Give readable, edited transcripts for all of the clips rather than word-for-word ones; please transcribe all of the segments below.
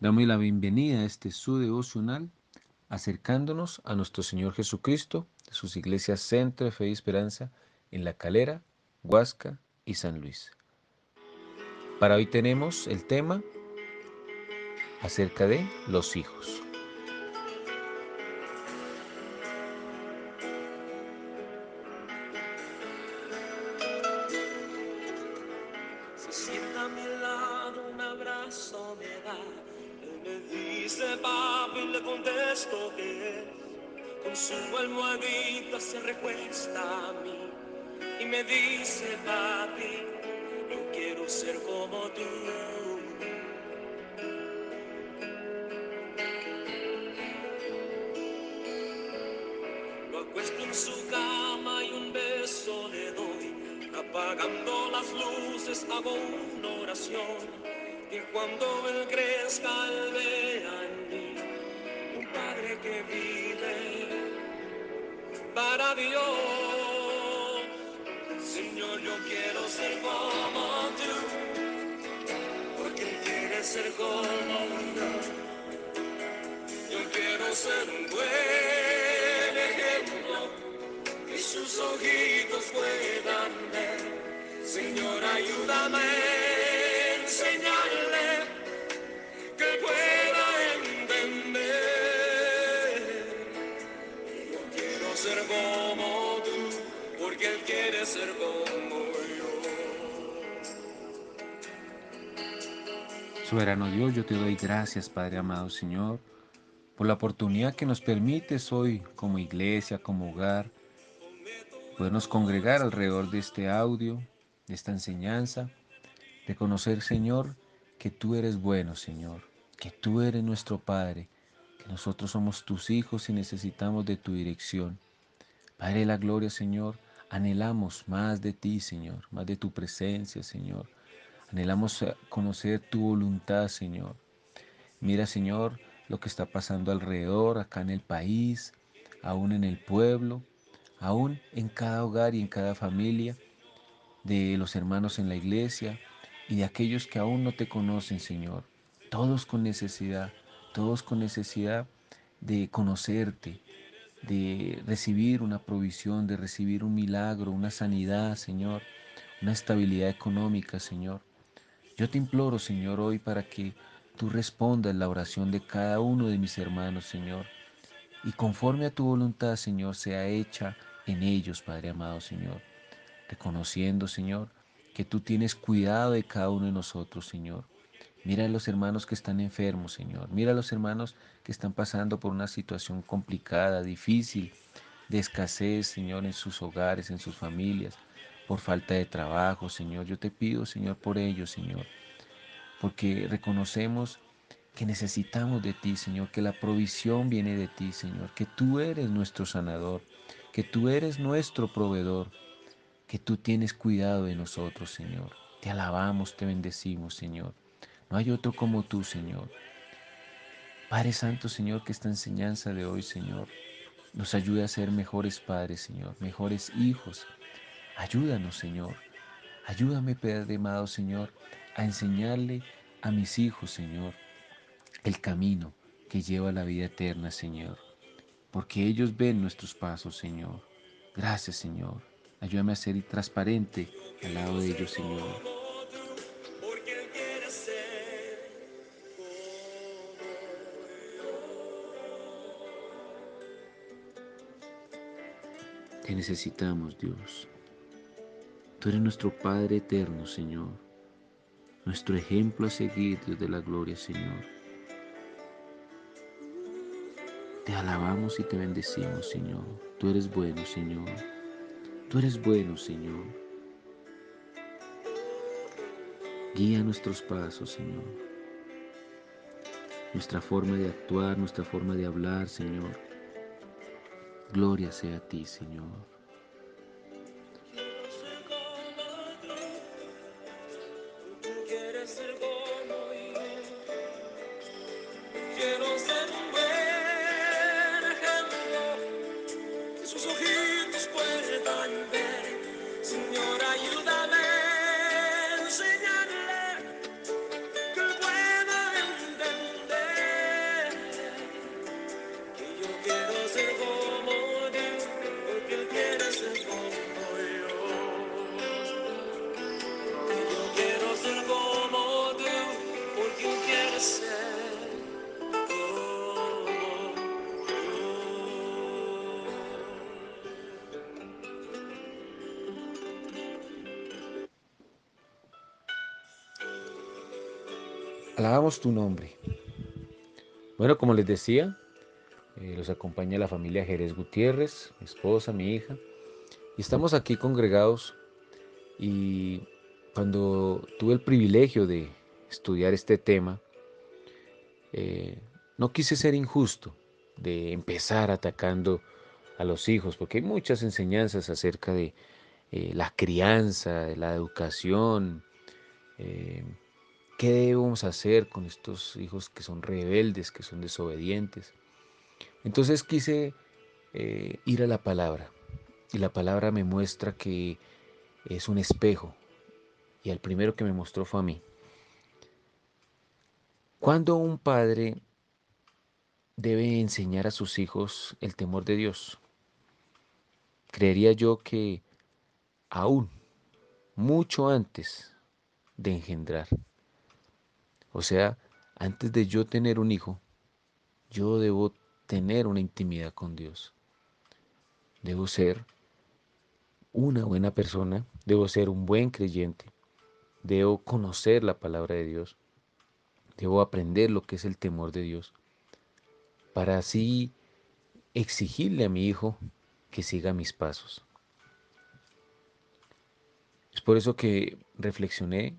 Damos la bienvenida a este su devocional, acercándonos a nuestro Señor Jesucristo, de sus iglesias Centro de Fe y Esperanza en La Calera, Huasca y San Luis. Para hoy tenemos el tema acerca de los hijos. Se sienta a mi lado, un abrazo me da. Él me dice papi, le contesto que con su almohadita se recuesta a mí y me dice papi, yo quiero ser como tú. Lo acuesto en su cama y un beso le doy. Apagando las luces hago una oración. Que cuando él crezca, él vea en mí un padre que vive para Dios. Señor, yo quiero ser como tú, porque él quiere ser como yo. Yo quiero ser un buen ejemplo que sus ojitos puedan ver. Señor, ayúdame a enseñarle que pueda entender. Yo quiero ser como tú, porque él quiere ser como yo. Soberano Dios, yo te doy gracias, Padre amado Señor, por la oportunidad que nos permites hoy como iglesia, como hogar, podernos congregar alrededor de este audio, de esta enseñanza. Reconocer, Señor, que tú eres bueno, Señor, que tú eres nuestro Padre, que nosotros somos tus hijos y necesitamos de tu dirección. Padre de la gloria, Señor, anhelamos más de ti, Señor, más de tu presencia, Señor. Anhelamos conocer tu voluntad, Señor. Mira, Señor, lo que está pasando alrededor, acá en el país, aún en el pueblo, aún en cada hogar y en cada familia de los hermanos en la iglesia y de aquellos que aún no te conocen, Señor. Todos con necesidad de conocerte, de recibir una provisión, de recibir un milagro, una sanidad, Señor, una estabilidad económica, Señor. Yo te imploro, Señor, hoy para que tú respondas la oración de cada uno de mis hermanos, Señor, y conforme a tu voluntad, Señor, sea hecha en ellos, Padre amado, Señor, reconociendo, Señor, que tú tienes cuidado de cada uno de nosotros, Señor. Mira a los hermanos que están enfermos, Señor. Mira a los hermanos que están pasando por una situación complicada, difícil, de escasez, Señor, en sus hogares, en sus familias, por falta de trabajo, Señor. Yo te pido, Señor, por ellos, Señor, porque reconocemos que necesitamos de ti, Señor, que la provisión viene de ti, Señor, que tú eres nuestro sanador, que tú eres nuestro proveedor, que tú tienes cuidado de nosotros, Señor. Te alabamos, te bendecimos, Señor. No hay otro como tú, Señor. Padre Santo, Señor, que esta enseñanza de hoy, Señor, nos ayude a ser mejores padres, Señor, mejores hijos. Ayúdanos, Señor. Ayúdame, Padre amado, Señor, a enseñarle a mis hijos, Señor, el camino que lleva a la vida eterna, Señor, porque ellos ven nuestros pasos, Señor. Gracias, Señor. Ayúdame a ser transparente Yo al lado quiero de ser ellos, Señor. como tú, porque él quiere ser como Te necesitamos, Dios. Tú eres nuestro Padre eterno, Señor. Nuestro ejemplo a seguir, Dios de la gloria, Señor. Te alabamos y te bendecimos, Señor. Tú eres bueno, Señor. Tú eres bueno, Señor. Guía nuestros pasos, Señor. Nuestra forma de actuar, nuestra forma de hablar, Señor. Gloria sea a ti, Señor. quiero ser como tú quieres ser como yo. Quiero ser un buen ejemplo que sus ojitos puedan ver. Señor, ayúdame a enseñarle que pueda entender. Alabamos tu nombre. Bueno, como les decía, los acompaña la familia Jerez Gutiérrez, mi esposa, mi hija, y estamos aquí congregados. Y cuando tuve el privilegio de estudiar este tema, eh, no quise ser injusto de empezar atacando a los hijos, porque hay muchas enseñanzas acerca de la crianza, de la educación, eh, qué debemos hacer con estos hijos que son rebeldes, que son desobedientes. Entonces quise ir a la palabra, y la palabra me muestra que es un espejo, y el primero que me mostró fue a mí. Cuando un padre debe enseñar a sus hijos el temor de Dios, creería yo que aún mucho antes de engendrar, o sea, antes de yo tener un hijo, yo debo tener una intimidad con Dios. Debo ser una buena persona, debo ser un buen creyente, debo conocer la palabra de Dios, debo aprender lo que es el temor de Dios, para así exigirle a mi hijo que siga mis pasos. Es por eso que reflexioné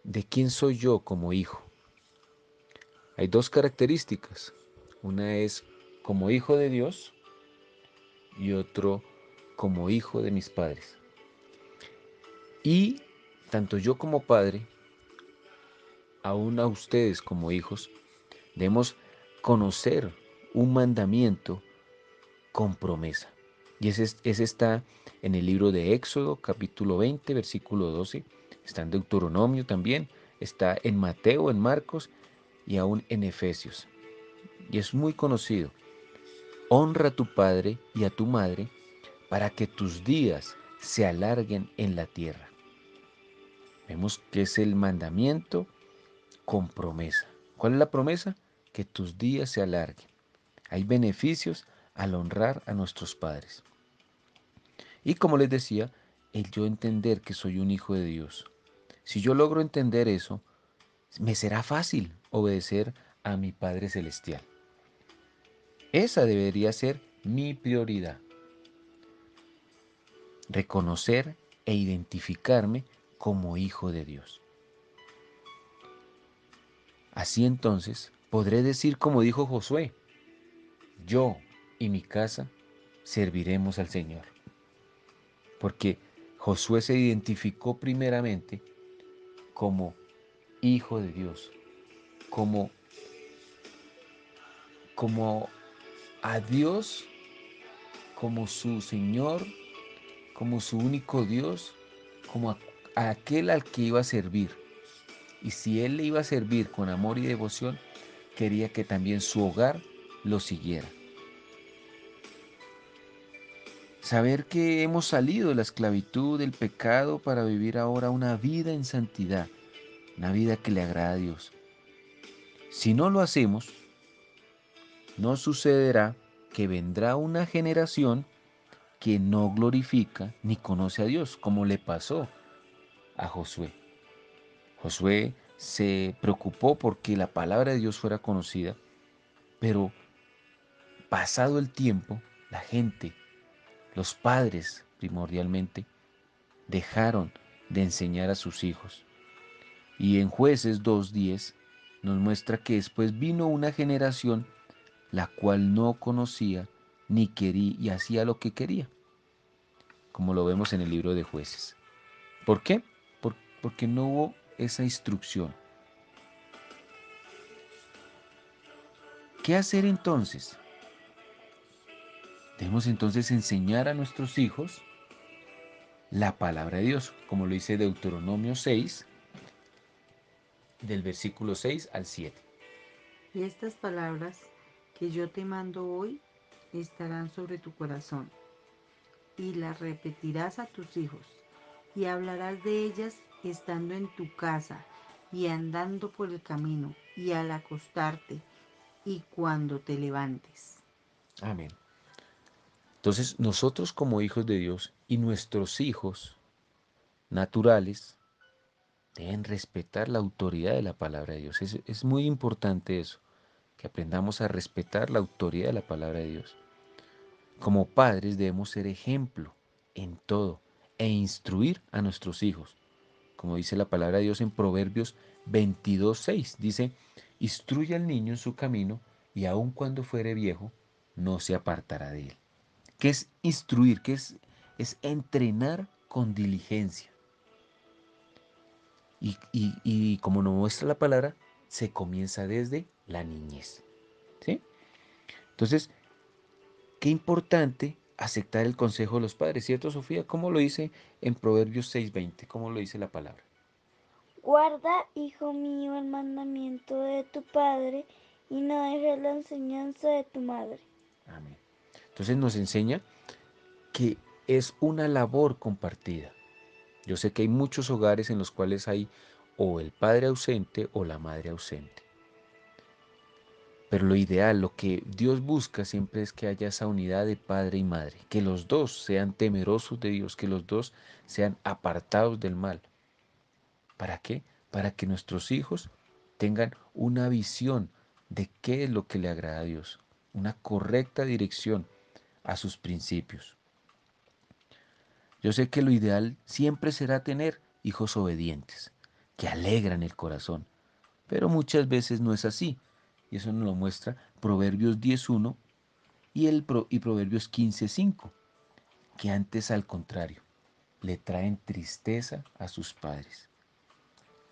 de quién soy yo como hijo. Hay dos características. Una es como hijo de Dios y otro como hijo de mis padres. Y tanto yo como padre, aún a ustedes como hijos, debemos conocer un mandamiento con promesa. Y ese está en el libro de Éxodo, capítulo 20, versículo 12. Está en Deuteronomio también. Está en Mateo, en Marcos y aún en Efesios. Y es muy conocido. Honra a tu padre y a tu madre para que tus días se alarguen en la tierra. Vemos que es el mandamiento con promesa. ¿Cuál es la promesa? Que tus días se alarguen. Hay beneficios al honrar a nuestros padres. Y como les decía, el yo entender que soy un hijo de Dios. Si yo logro entender eso, me será fácil obedecer a mi Padre Celestial. Esa debería ser mi prioridad. Reconocer e identificarme como hijo de Dios. Así entonces podré decir como dijo Josué, yo y mi casa serviremos al Señor. Porque Josué se identificó primeramente como hijo de Dios, como, como a Dios, como su Señor, como su único Dios, como a aquel al que iba a servir. Y si él le iba a servir con amor y devoción, quería que también su hogar lo siguiera. Saber que hemos salido de la esclavitud del pecado para vivir ahora una vida en santidad, una vida que le agrada a Dios. Si no lo hacemos, no sucederá que vendrá una generación que no glorifica ni conoce a Dios, como le pasó a Josué. Josué se preocupó porque la palabra de Dios fuera conocida, pero pasado el tiempo, la gente, los padres primordialmente, dejaron de enseñar a sus hijos. Y en Jueces 2:10 nos muestra que después vino una generación la cual no conocía ni quería y hacía lo que quería, como lo vemos en el libro de Jueces. ¿Por qué? Porque no hubo esa instrucción. ¿Qué hacer entonces? Debemos entonces enseñar a nuestros hijos la palabra de Dios, como lo dice Deuteronomio 6, del versículo 6 al 7. Y estas palabras que yo te mando hoy estarán sobre tu corazón, y las repetirás a tus hijos, y hablarás de ellas estando en tu casa, y andando por el camino, y al acostarte, y cuando te levantes. Amén. Entonces nosotros como hijos de Dios y nuestros hijos naturales Deben respetar la autoridad de la palabra de Dios. Es muy importante eso, que aprendamos a respetar la autoridad de la palabra de Dios. Como padres debemos ser ejemplo en todo e instruir a nuestros hijos. Como dice la palabra de Dios en Proverbios 22:6, dice, instruye al niño en su camino y aun cuando fuere viejo, no se apartará de él. ¿Qué es instruir? Es entrenar con diligencia. Y como nos muestra la palabra, se comienza desde la niñez. ¿Sí? Entonces, qué importante aceptar el consejo de los padres, ¿cierto, Sofía? ¿Cómo lo dice en Proverbios 6:20? ¿Cómo lo dice la palabra? Guarda, hijo mío, el mandamiento de tu padre y no dejes la enseñanza de tu madre. Amén. Entonces nos enseña que es una labor compartida. Yo sé que hay muchos hogares en los cuales hay o el padre ausente o la madre ausente. Pero lo ideal, lo que Dios busca siempre es que haya esa unidad de padre y madre, que los dos sean temerosos de Dios, que los dos sean apartados del mal. ¿Para qué? Para que nuestros hijos tengan una visión de qué es lo que le agrada a Dios, una correcta dirección a sus principios. Yo sé que lo ideal siempre será tener hijos obedientes, que alegran el corazón, pero muchas veces no es así. Y eso nos lo muestra Proverbios 10:1 y Proverbios 15:5, que antes al contrario, le traen tristeza a sus padres.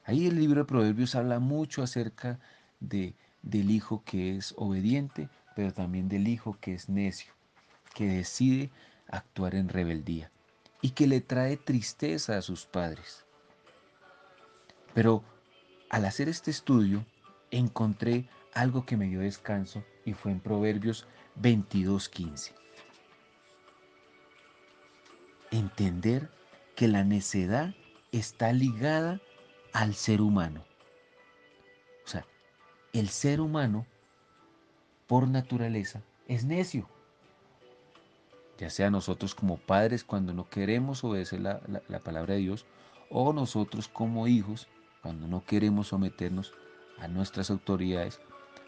Ahí el libro de Proverbios habla mucho acerca de, del hijo que es obediente, pero también del hijo que es necio, que decide actuar en rebeldía y que le trae tristeza a sus padres. Pero al hacer este estudio encontré algo que me dio descanso y fue en Proverbios 22:15. Entender que la necedad está ligada al ser humano. O sea, el ser humano por naturaleza es necio. Ya sea nosotros como padres cuando no queremos obedecer la palabra de Dios, o nosotros como hijos cuando no queremos someternos a nuestras autoridades,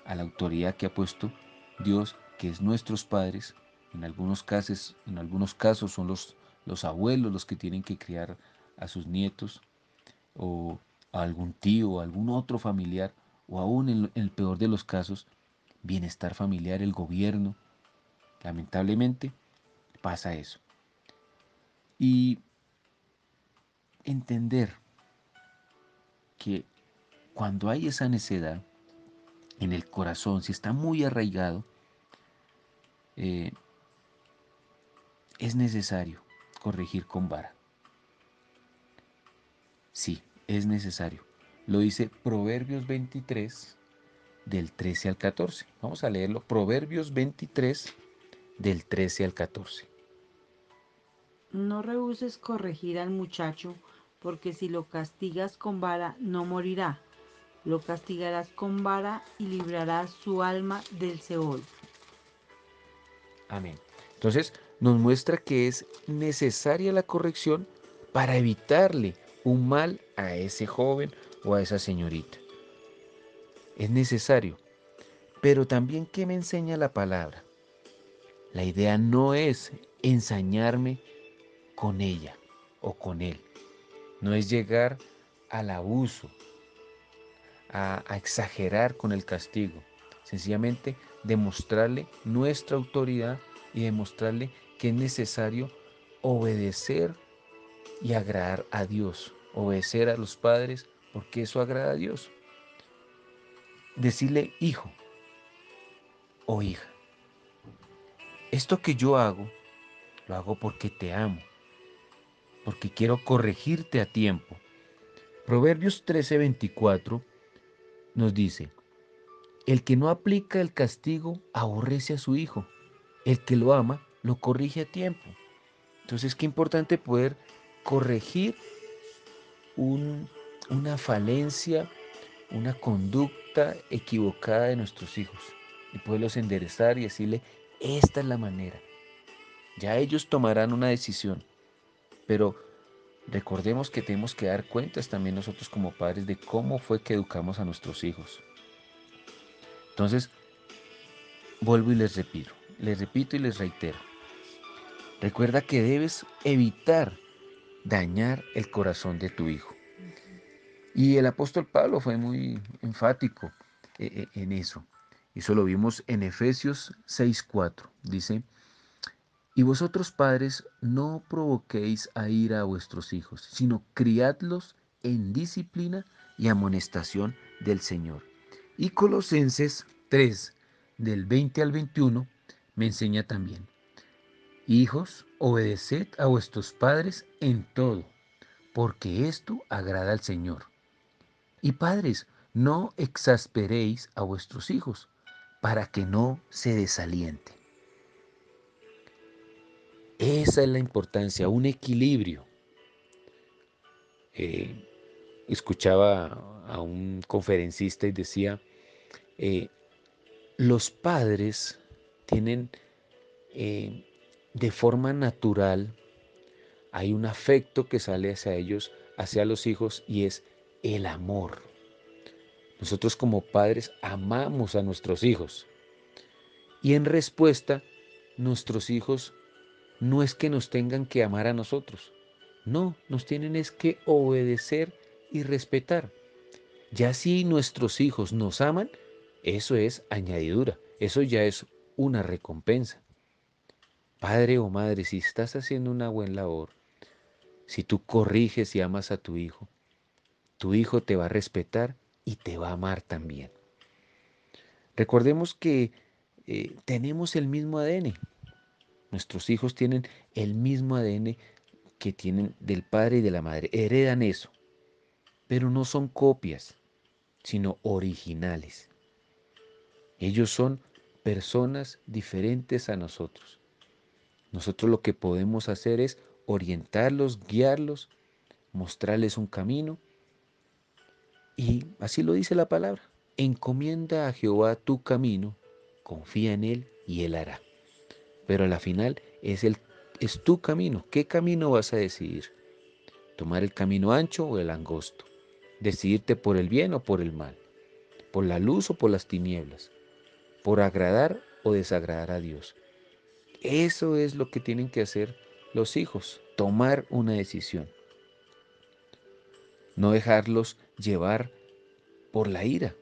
a la autoridad que ha puesto Dios, que es nuestros padres. En algunos casos son los abuelos los que tienen que criar a sus nietos, o a algún tío, o algún otro familiar, o aún en el peor de los casos, bienestar familiar, el gobierno. Lamentablemente pasa eso. Y entender que cuando hay esa necedad en el corazón, si está muy arraigado, eh, es necesario corregir con vara. Sí, es necesario. Lo dice Proverbios 23, del 13 al 14. Vamos a leerlo. Proverbios 23, del 13 al 14. No rehuses corregir al muchacho, porque si lo castigas con vara, no morirá. Lo castigarás con vara y librarás su alma del Seol. Amén. Entonces nos muestra que es necesaria la corrección para evitarle un mal a ese joven o a esa señorita. Es necesario. Pero también, ¿qué me enseña la palabra? La idea no es ensañarme con ella o con él. No es llegar al abuso, a exagerar con el castigo. Sencillamente demostrarle nuestra autoridad y demostrarle que es necesario obedecer y agradar a Dios. Obedecer a los padres porque eso agrada a Dios. Decirle hijo o hija, esto que yo hago, lo hago porque te amo, porque quiero corregirte a tiempo. Proverbios 13:24 nos dice, el que no aplica el castigo aborrece a su hijo, el que lo ama lo corrige a tiempo. Entonces, qué importante poder corregir un- una falencia, una conducta equivocada de nuestros hijos y poderlos enderezar y decirle, esta es la manera. Ya ellos tomarán una decisión, pero Recordemos que tenemos que dar cuentas también nosotros como padres de cómo fue que educamos a nuestros hijos. Entonces, vuelvo y les repito y les reitero. Recuerda que debes evitar dañar el corazón de tu hijo. Y el apóstol Pablo fue muy enfático en eso. Eso lo vimos en Efesios 6:4. Dice, y vosotros padres no provoquéis a ira a vuestros hijos, sino criadlos en disciplina y amonestación del Señor. Y Colosenses 3, del 20 al 21, me enseña también, hijos, obedeced a vuestros padres en todo, porque esto agrada al Señor. Y padres, no exasperéis a vuestros hijos, para que no se desalienten. Esa es la importancia, un equilibrio. Eh, Escuchaba a un conferencista y decía, eh, los padres tienen eh, de forma natural, hay un afecto que sale hacia ellos, hacia los hijos, y es el amor. Nosotros como padres amamos a nuestros hijos. Y en respuesta, nuestros hijos no es que nos tengan que amar a nosotros. No, nos tienen es que obedecer y respetar. Ya si nuestros hijos nos aman, eso es añadidura. Eso ya es una recompensa. Padre o madre, si estás haciendo una buena labor, si tú corriges y amas a tu hijo te va a respetar y te va a amar también. Recordemos que tenemos el mismo ADN. Nuestros hijos tienen el mismo ADN que tienen del padre y de la madre. Heredan eso, pero no son copias, sino originales. Ellos son personas diferentes a nosotros. Nosotros lo que podemos hacer es orientarlos, guiarlos, mostrarles un camino. Y así lo dice la palabra. Encomienda a Jehová tu camino, confía en Él y Él hará. Pero a la final es tu camino. ¿Qué camino vas a decidir? ¿Tomar el camino ancho o el angosto? ¿Decidirte por el bien o por el mal? ¿Por la luz o por las tinieblas? ¿Por agradar o desagradar a Dios? Eso es lo que tienen que hacer los hijos, tomar una decisión. No dejarlos llevar por la ira,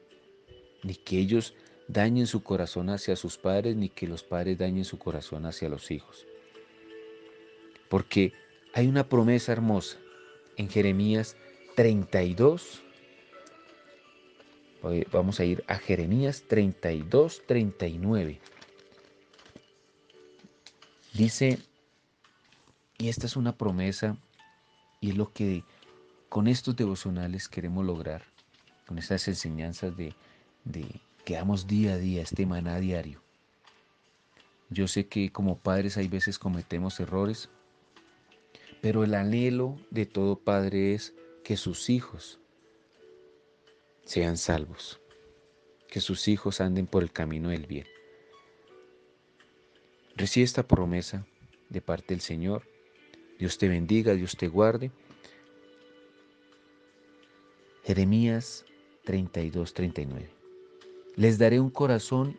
ni que ellos dañen su corazón hacia sus padres, ni que los padres dañen su corazón hacia los hijos. Porque hay una promesa hermosa en Jeremías 32. Vamos a ir a Jeremías 32, 39. Dice, y esta es una promesa, y es lo que con estos devocionales queremos lograr, con estas enseñanzas de que damos día a día, este maná diario. Yo sé que como padres hay veces cometemos errores, pero el anhelo de todo padre es que sus hijos sean salvos, que sus hijos anden por el camino del bien. Recibe esta promesa de parte del Señor. Dios te bendiga, Dios te guarde. Jeremías 32, 39. Les daré un corazón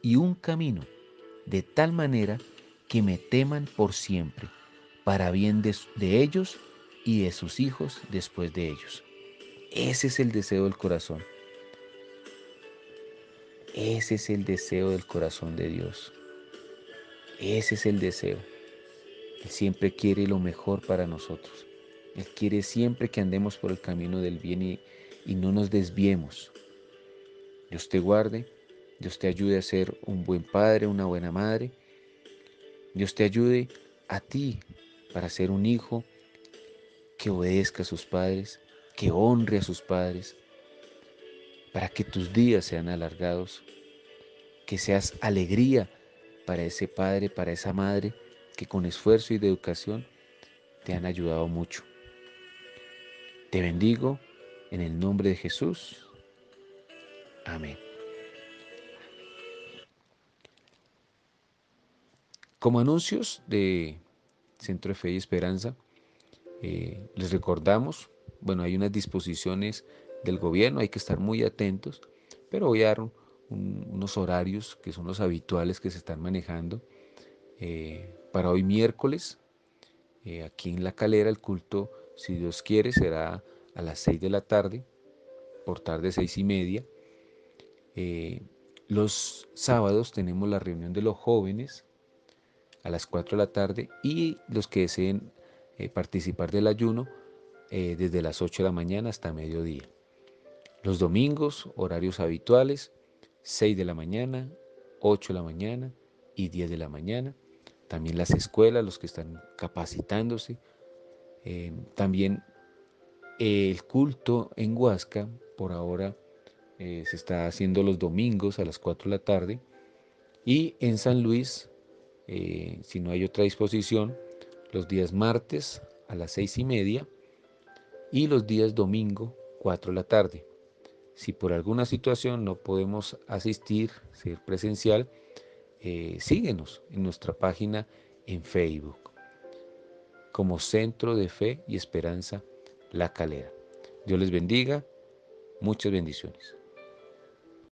y un camino, de tal manera que me teman por siempre, para bien de ellos y de sus hijos después de ellos. Ese es el deseo del corazón. Ese es el deseo del corazón de Dios. Ese es el deseo. Él siempre quiere lo mejor para nosotros. Él quiere siempre que andemos por el camino del bien y no nos desviemos. Dios te guarde, Dios te ayude a ser un buen padre, una buena madre. Dios te ayude a ti para ser un hijo que obedezca a sus padres, que honre a sus padres, para que tus días sean alargados, que seas alegría para ese padre, para esa madre, que con esfuerzo y de educación te han ayudado mucho. Te bendigo en el nombre de Jesús. Amén. Como anuncios de Centro de Fe y Esperanza, Les recordamos, bueno, hay unas disposiciones del gobierno, hay que estar muy atentos, pero voy a dar unos horarios que son los habituales que se están manejando. Para hoy miércoles, aquí en La Calera, el culto, si Dios quiere, será a las 6 de la tarde, por tarde 6:30. Los sábados tenemos la reunión de los jóvenes a las 4 de la tarde y los que deseen participar del ayuno desde las 8 de la mañana hasta mediodía. Los domingos, horarios habituales, 6 de la mañana, 8 de la mañana y 10 de la mañana. También las escuelas, los que están capacitándose. También el culto en Huasca, por ahora, se está haciendo los domingos a las 4 de la tarde. Y en San Luis, si no hay otra disposición, los días martes a las 6:30 y los días domingo 4 de la tarde. Si por alguna situación no podemos asistir, ser presencial, síguenos en nuestra página en Facebook como Centro de Fe y Esperanza La Calera. Dios les bendiga, muchas bendiciones.